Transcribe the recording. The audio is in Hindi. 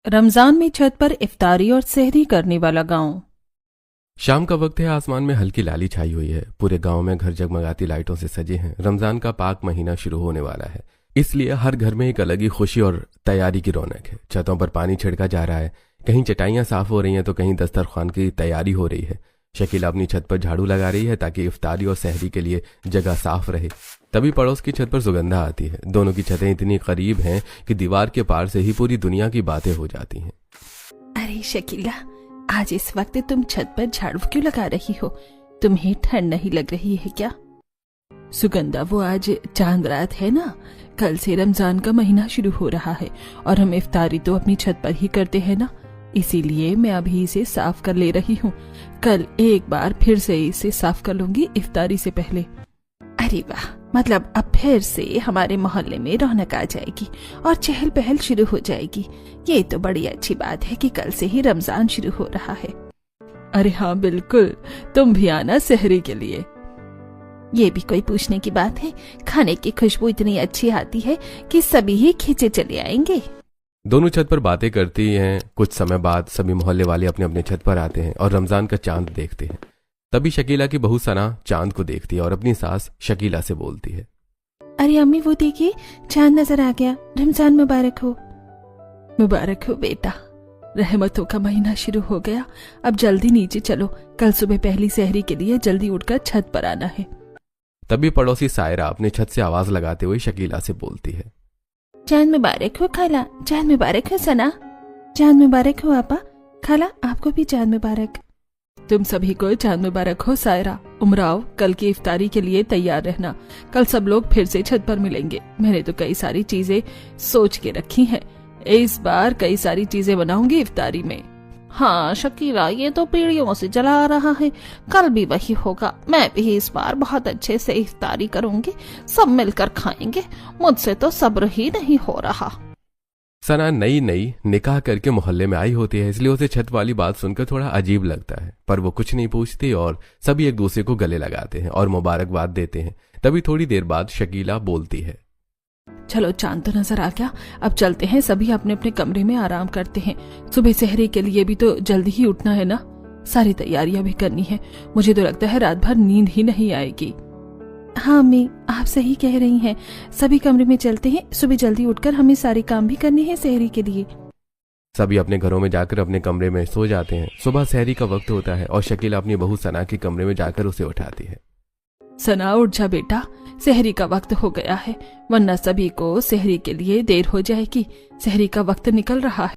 रमजान में छत पर इफ्तारी और सहरी करने वाला गांव। शाम का वक्त है। आसमान में हल्की लाली छाई हुई है। पूरे गांव में घर जगमगाती लाइटों से सजे हैं। रमजान का पाक महीना शुरू होने वाला है, इसलिए हर घर में एक अलग ही खुशी और तैयारी की रौनक है। छतों पर पानी छिड़का जा रहा है, कहीं चटाइयां साफ हो रही हैं तो कहीं दस्तरखान की तैयारी हो रही है। शकीला अपनी छत पर झाड़ू लगा रही है ताकि इफ्तारी और सहरी के लिए जगह साफ रहे। तभी पड़ोस की छत पर सुगंधा आती है। दोनों की छतें इतनी करीब हैं कि दीवार के पार से ही पूरी दुनिया की बातें हो जाती हैं। अरे शकीला, आज इस वक्त तुम छत पर झाड़ू क्यों लगा रही हो? तुम्हें ठंड नहीं लग रही है क्या? सुगंधा, वो आज चांद रात है ना, कल से रमजान का महीना शुरू हो रहा है और हम इफ्तारी तो अपनी छत पर ही करते हैं ना, इसीलिए मैं अभी इसे साफ कर ले रही हूँ। कल एक बार फिर से इसे साफ कर लूंगी इफ्तारी से पहले। अरे वाह, मतलब अब फिर से हमारे मोहल्ले में रौनक आ जाएगी और चहल पहल शुरू हो जाएगी। ये तो बड़ी अच्छी बात है कि कल से ही रमजान शुरू हो रहा है। अरे हाँ बिल्कुल, तुम भी आना सहरी के लिए। ये भी कोई पूछने की बात है? खाने की खुशबू इतनी अच्छी आती है कि सभी ही खींचे चले आएंगे। दोनों छत पर बातें करती हैं। कुछ समय बाद सभी मोहल्ले वाले अपने अपने छत पर आते हैं और रमजान का चांद देखते हैं। तभी शकीला की बहू सना चांद को देखती है और अपनी सास शकीला से बोलती है, अरे अम्मी, वो देखिए चांद नजर आ गया। रमजान मुबारक हो। मुबारक हो बेटा, रहमतों का महीना शुरू हो गया। अब जल्दी नीचे चलो, कल सुबह पहली सहरी के लिए जल्दी उठकर छत पर आना है। तभी पड़ोसी सायरा अपने छत से आवाज लगाते हुए शकीला से बोलती है, चांद मुबारक हो खाला, चांद मुबारक हो सना, चांद मुबारक हो आपा। खाला, आपको भी चांद मुबारक। तुम सभी को चांद मुबारक हो सायरा। उमराव, कल की इफ्तारी के लिए तैयार रहना। कल सब लोग फिर से छत पर मिलेंगे। मैंने तो कई सारी चीजें सोच के रखी हैं। इस बार कई सारी चीजें बनाऊंगी इफ्तारी में। हाँ शकीला, ये तो पीढ़ियों से चला आ रहा है, कल भी वही होगा। मैं भी इस बार बहुत अच्छे से इफ्तारी करूंगी, सब मिलकर खाएंगे। मुझसे तो सब्र ही नहीं हो रहा। सना नई नई निकाह करके मोहल्ले में आई होती है, इसलिए उसे छत वाली बात सुनकर थोड़ा अजीब लगता है, पर वो कुछ नहीं पूछती और सभी एक दूसरे को गले लगाते हैं और मुबारकबाद देते हैं। तभी थोड़ी देर बाद शकीला बोलती है, चलो चांद तो नजर आ गया, अब चलते हैं, सभी अपने अपने कमरे में आराम करते हैं। सुबह सहरी के लिए भी तो जल्दी ही उठना है ना, सारी तैयारियां भी करनी है। मुझे तो लगता है रात भर नींद ही नहीं आएगी। हाँ अम्मी, आप सही कह रही हैं। सभी कमरे में चलते हैं, सुबह जल्दी उठकर हमें सारे काम भी करने हैं सहरी के लिए। सभी अपने घरों में जाकर अपने कमरे में सो जाते हैं। सुबह सहरी का वक्त होता है और शकीला अपनी बहू सना के कमरे में जाकर उसे उठाती है। सना, उठ जा बेटा, सहरी का वक्त हो गया है, वरना सभी को सहरी के लिए देर हो जाएगी। सहरी का वक्त निकल रहा है।